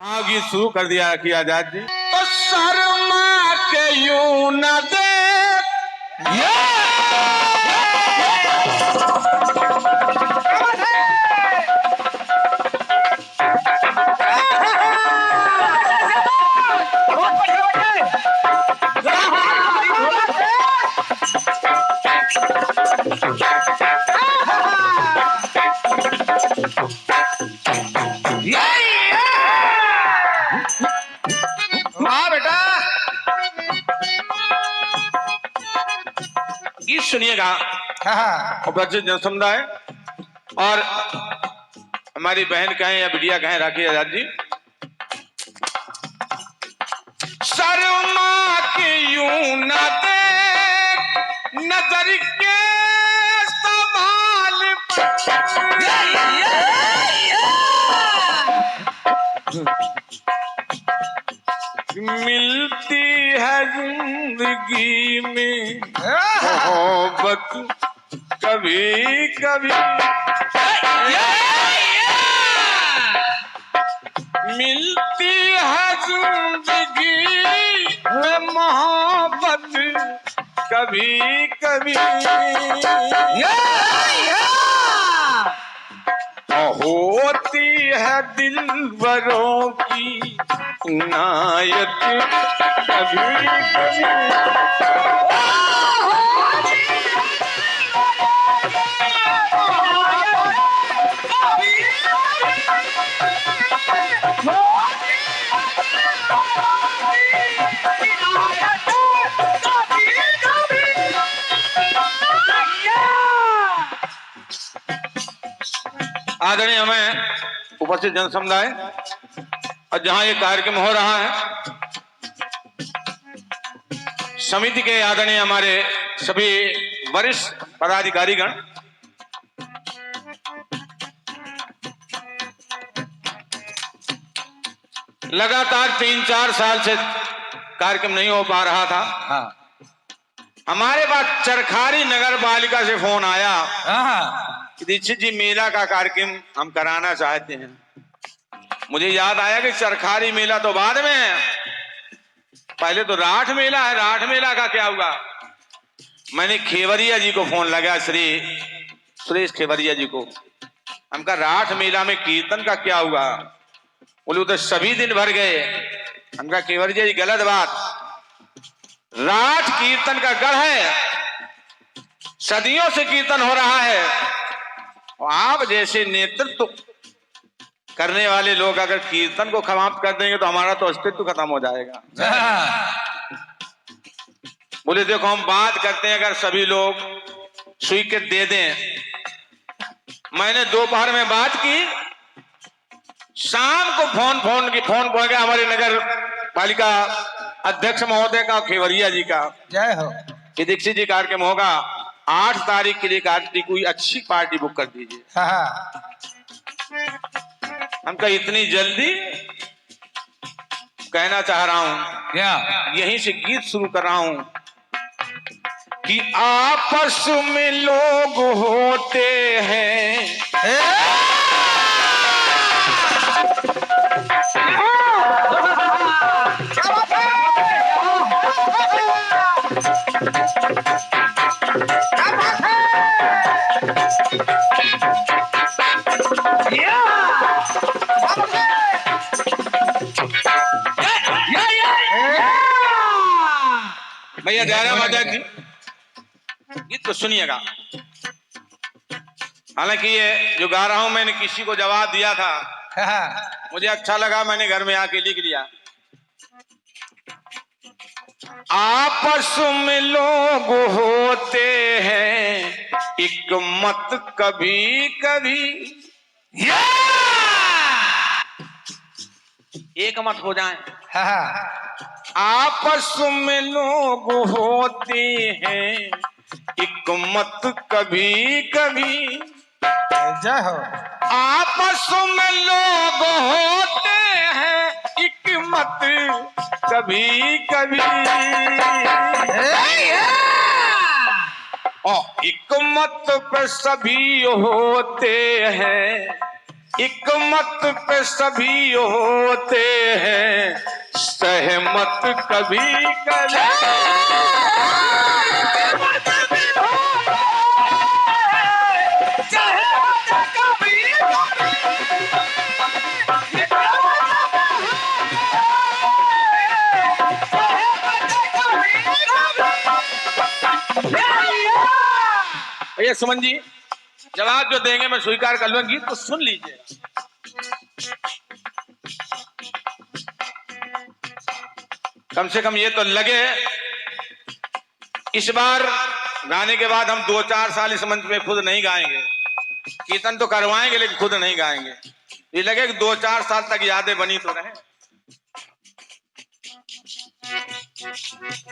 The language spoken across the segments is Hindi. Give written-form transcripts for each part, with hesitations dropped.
गीत शुरू कर दिया कि आजाद जी। तो शर्मा के यूं न दे गीत सुनिएगा। उपस्थित जन समुदाय और हमारी बहन कहें या बिटिया कहें राखी आजाद जी। शर्मा के यूं न दे नजर के सवाल मिलती है जिंदगी में मोहब्बत कभी कभी मिलती है जिंदगी में मोहब्बत कभी कभी होती है दिलबरों की इनायत कभी कभी आदरणीय हमें उपस्थित जन समुदाय और जहां ये कार्यक्रम हो रहा है, समिति के आदरणीय हमारे सभी वरिष्ठ पदाधिकारीगण, लगातार 3-4 साल से कार्यक्रम नहीं हो पा रहा था। हमारे पास चरखारी नगर पालिका से फोन आया कि दीक्षित जी मेला का कार्यक्रम हम कराना चाहते हैं। मुझे याद आया कि चरखारी मेला तो बाद में है, पहले तो राठ मेला है। राठ मेला का क्या हुआ? मैंने खेवरिया जी को फोन लगा, श्री सुरेश खेवरिया जी को। हम कहा राठ मेला में कीर्तन का क्या हुआ? बोले तो सभी दिन भर गए। हम कहा खेवरिया जी गलत बात, राठ कीर्तन का गढ़ है, सदियों से कीर्तन हो रहा है और आप जैसे नेतृत्व करने वाले लोग अगर कीर्तन को समाप्त कर देंगे तो हमारा तो अस्तित्व खत्म हो जाएगा। बोले देखो हम बात करते हैं, अगर सभी लोग स्वीकृति दे दें। मैंने दोपहर में बात की, शाम को फोन पहुंच गया हमारे नगर पालिका अध्यक्ष महोदय का, खेवरिया जी का, जय हो, कि दीक्षित जी कार्यक्रम होगा 8 तारीख के लिए, कोई अच्छी पार्टी बुक कर दीजिए। हम कहा इतनी जल्दी? कहना चाह रहा हूं क्या, यहीं से गीत शुरू कर रहा हूं कि आपस में लोग होते हैं भैया जयरा माता जी। गीत तो सुनिएगा। हालांकि ये जो गा रहा हूं मैंने किसी को जवाब दिया था, मुझे अच्छा लगा, मैंने घर में आके लिख लिया। आपस में लोग होते हैं एक मत कभी कभी, एक मत हो जाए। आपस में लोग होते हैं एक मत कभी कभी, जय हो। आपस में लोग होते हैं एक मत कभी कभी, और एक मत पे सभी होते हैं, एक मत पे सभी होते मत कभी कभी। भैया सुमन जी जवाब जो देंगे मैं स्वीकार कर लूंगा, गीत तो सुन लीजिए। कम से कम ये तो लगे इस बार गाने के बाद हम 2-4 साल इस मंच में खुद नहीं गाएंगे, कीर्तन तो करवाएंगे लेकिन खुद नहीं गाएंगे। ये लगे कि 2-4 साल तक यादें बनी तो रहे।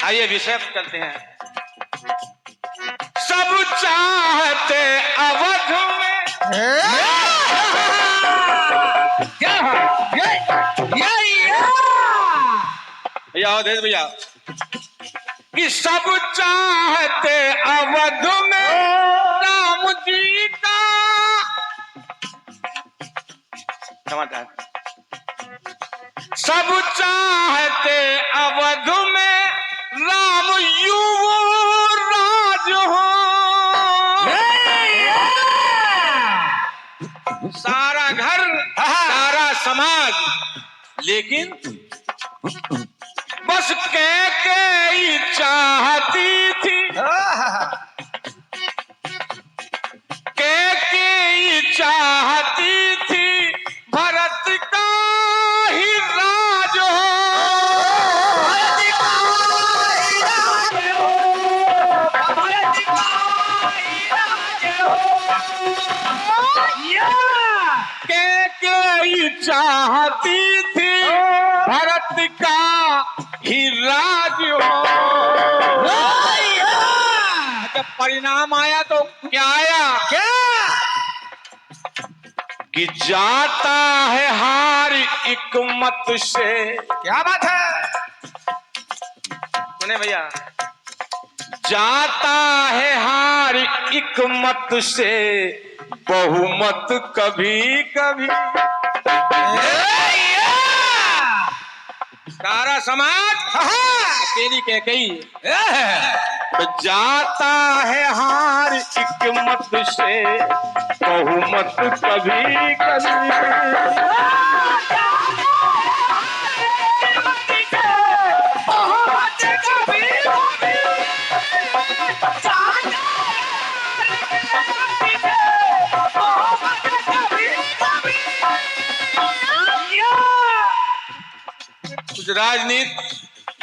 आइए विषय पर चलते हैं। सब चाहते अवध में क्या भैया अवधेश भैया कि सब चाहते अवध में राम जी का समाचार। सब चाहते अवध में राम युवराज हो। सारा घर सारा समाज, लेकिन बस कैकेयी चाहती थी, कैकेयी चाहती थी भरत का ही राज हो। कैकेयी चाहती थी भरत का ही राज हो। जब परिणाम आया तो क्या आया? क्या कि जाता है हार एक मत से। क्या बात है, सुने भैया, जाता है हार एक मत से बहुमत कभी कभी। सारा समाज अकेली कैकेयी तो जाता है हार एक मत से बहुमत कभी कभी। कुछ राजनीति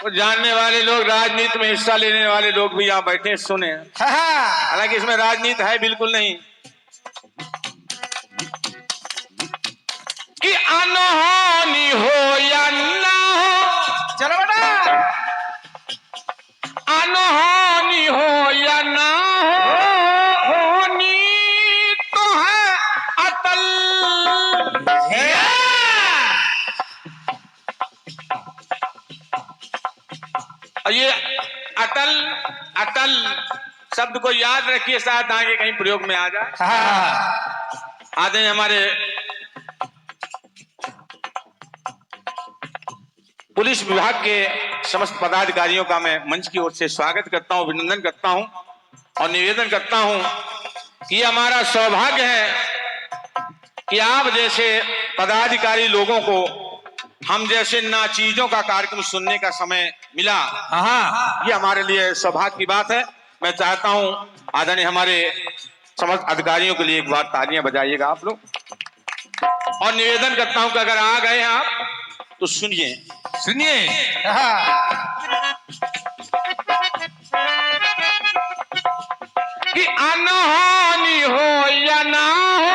को जानने वाले लोग, राजनीति में हिस्सा लेने वाले लोग भी यहाँ बैठे सुने, हालांकि इसमें राजनीति है बिल्कुल नहीं। कि अनहोनी हो या ना हो, चलो बेटा, अनहोनी हो या ना हो, होनी तो है अटल। ये अटल अटल शब्द को याद रखिए, शायद आगे कहीं प्रयोग में आ जाए। आदरणीय हमारे पुलिस विभाग के समस्त पदाधिकारियों का मैं मंच की ओर से स्वागत करता हूं, अभिनंदन करता हूं और निवेदन करता हूं कि हमारा सौभाग्य है कि आप जैसे पदाधिकारी लोगों को हम जैसे नाचीजों का कार्यक्रम सुनने का समय मिला। ये हमारे लिए सौभाग्य की बात है। मैं चाहता हूं आदरणीय हमारे समस्त अधिकारियों के लिए एक बार तालियां बजाइएगा आप लोग, और निवेदन करता हूं कि अगर आ गए हैं आप तो सुनिए सुनिए। कि अनहोनी हो या ना हो,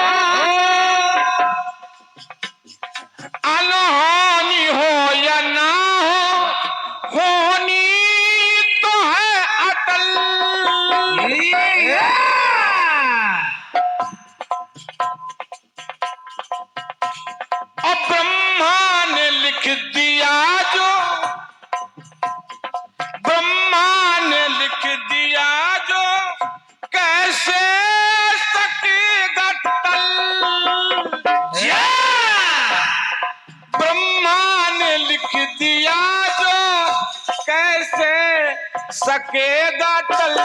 अनहोनी हो या ना हो, होनी तो है अटल। और ब्रह्मा ने लिख दिया जो, ब्रह्मा ने लिख दिया जो, कैसे सकेगा सकेगा टल,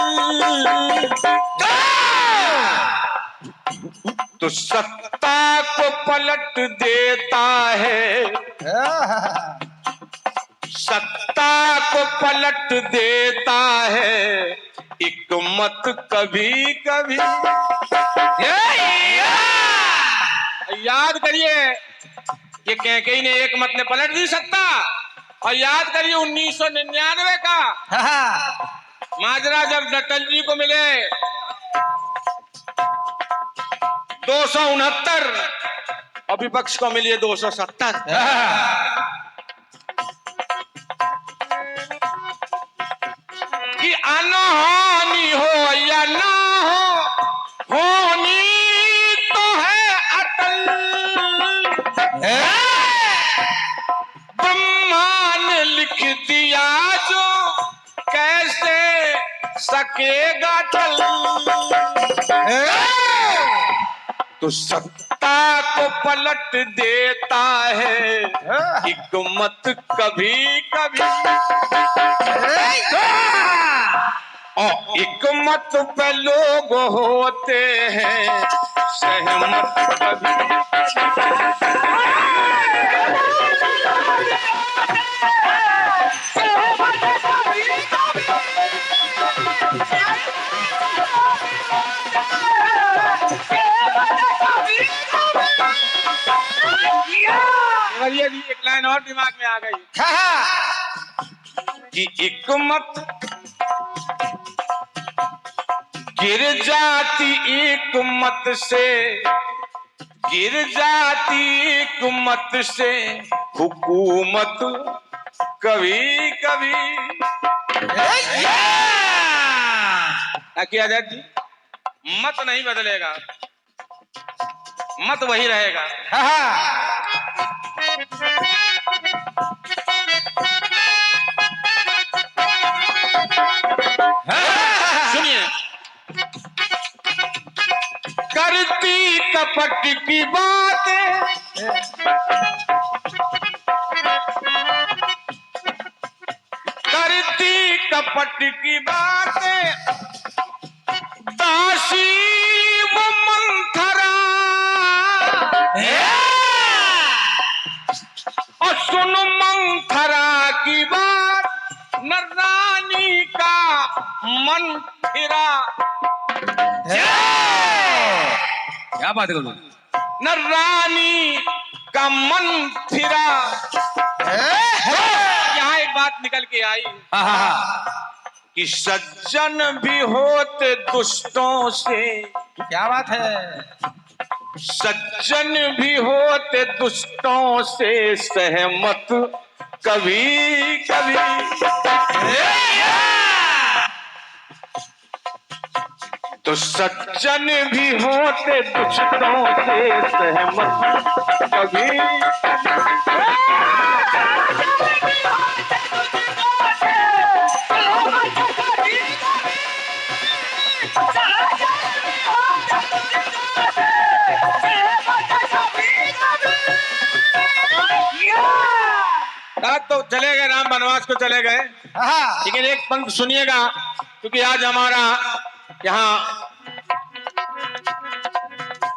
तो सत्ता को पलट देता है, सत्ता को पलट देता है हिकमत कभी कभी। याद करिए, ये कैकेयी ने एक मत ने पलट दी सत्ता। और याद करिए 1999 का माजरा, जब अटल जी को मिले 269 और विपक्ष को मिली 270। कि अनहोनी हो या ना हो, होनी तो है अटल। ब्रह्मा ने लिख दिया जो कैसे सकेगा टल। तो सत्ता को पलट देता है हिकमत कभी कभी। और हिकमत पे लोग होते हैं सहमत कभी। ये भी एक लाइन और दिमाग में आ गई कि हिकमत गिर जाती एक मत से, गिर जाती एक मत से हुकूमत कभी कभी। क्या किया जाए जी, मत नहीं बदलेगा, मत वही रहेगा। सुनिए, करती कपट की बातें, करती कपट की बातें दासी वो मंथरा। और सुन मंथरा की बात, न रानी का मन फिरा। क्या बात करूं, न रानी का मन फिरा। यहाँ एक बात निकल के आई कि सज्जन भी होते दुष्टों से। क्या बात है, सज्जन भी होते दुष्टों से सहमत कभी कभी। तो सज्जन भी होते दुष्टों से सहमत कभी। तो चले गए, राम वनवास को चले गए, लेकिन एक पंक्ति सुनिएगा, क्योंकि आज हमारा यहाँ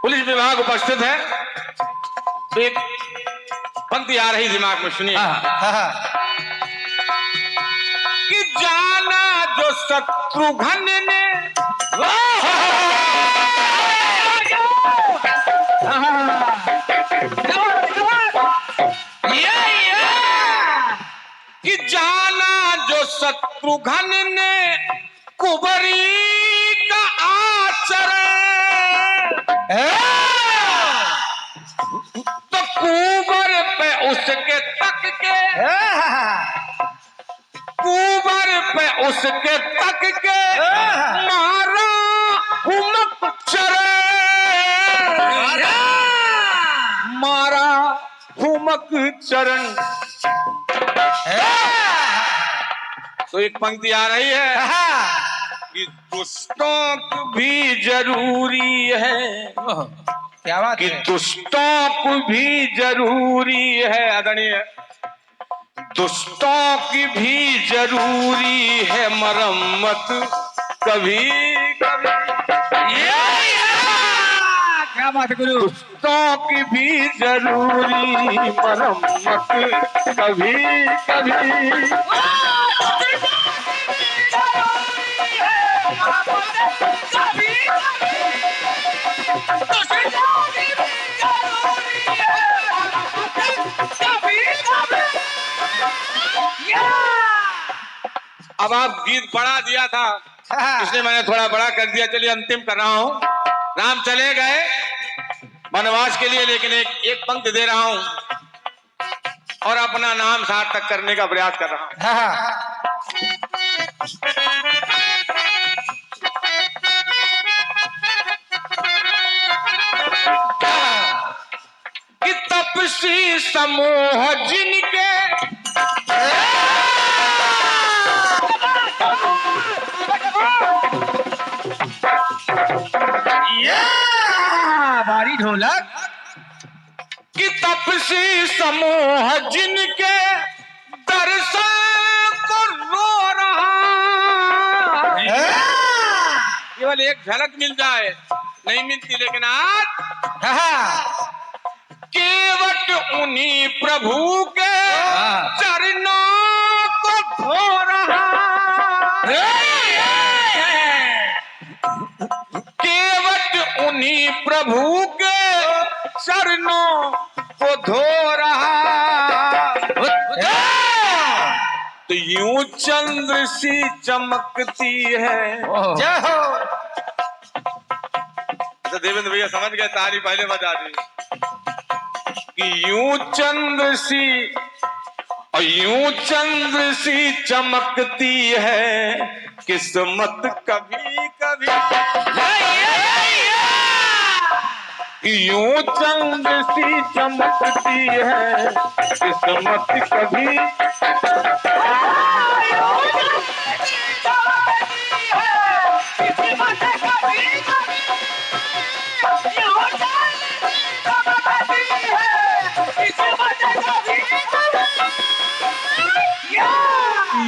पुलिस विभाग उपस्थित है, तो एक पंक्ति आ रही दिमाग में, सुनिए। कि जाना जो शत्रुघ्न ने, कि जाना जो शत्रुघ्न ने कुबरी का आचरण, तो कुबर पे उसके तक के, कुबर पे उसके तक के मारा हुमक चरण, मारा हुमक चरण। तो एक पंक्ति आ रही है कि दुष्टों को भी जरूरी है। क्या बात कि है? दुष्टों को भी जरूरी है, आदरणीय दुष्टों की भी जरूरी है मरम्मत कभी कभी। क्या बात है गुरु। दुष्टों की भी जरूरी मरम्मत कभी कभी। अब आप गीत बढ़ा दिया था इसलिए मैंने थोड़ा बड़ा कर दिया। चलिए अंतिम कर रहा हूं। राम चले गए वनवास के लिए, लेकिन एक पंक्ति दे रहा हूं और अपना नाम सार्थक करने का प्रयास कर रहा हूं। कि तपसी समूह जिनके भारी ढोलक। कि तपसी समूह जिनके दर्शन को रो रहा। केवल एक झलक मिल जाए, नहीं मिलती, लेकिन आज केवट उन्हीं प्रभु के चरणों को धो रहा। केवट उन्हीं प्रभु के चरणों को धो रहा। तो यूं चंद्र सी चमकती है। जय हो। तो देवेंद्र भैया समझ गए, ताली पहले बजा दी। कि यूं चंद्र सी और यूं चंद्र सी चमकती है किस्मत कभी कभी। यूं चंद्र सी चमकती है किस्मत कभी।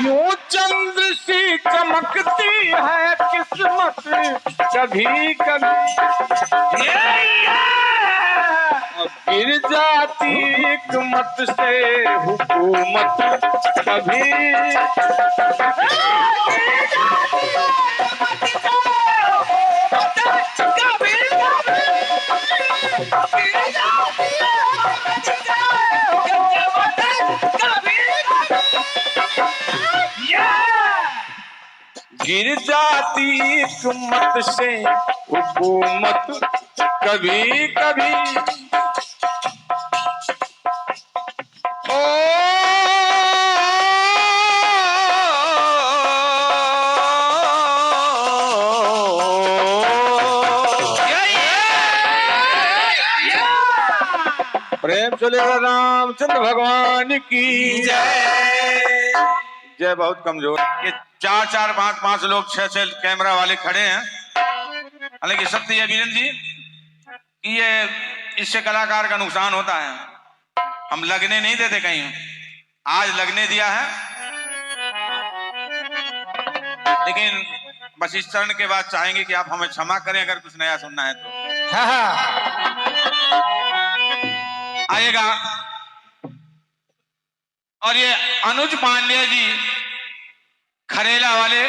यूं चंद्र सी चमकती है किस्मत कभी कभी। गिर जाती हिकमत से हुकूमत कभी। गिर जाती हिकमत से हुकूमत कभी कभी। ओ प्रेम चलेगा रामचंद्र भगवान की जय। जय। बहुत कमजोर, ये 4-4, 5-5 लोग 6-6 कैमरा वाले खड़े हैं। हालांकि सत्य है वीरेंद्र जी कि ये इससे कलाकार का नुकसान होता है। हम लगने नहीं देते कहीं, आज लगने दिया है, लेकिन बस इस चरण के बाद चाहेंगे कि आप हमें क्षमा करें अगर कुछ नया सुनना है तो। आएगा। और ये अनुज पांडे जी खरेला वाले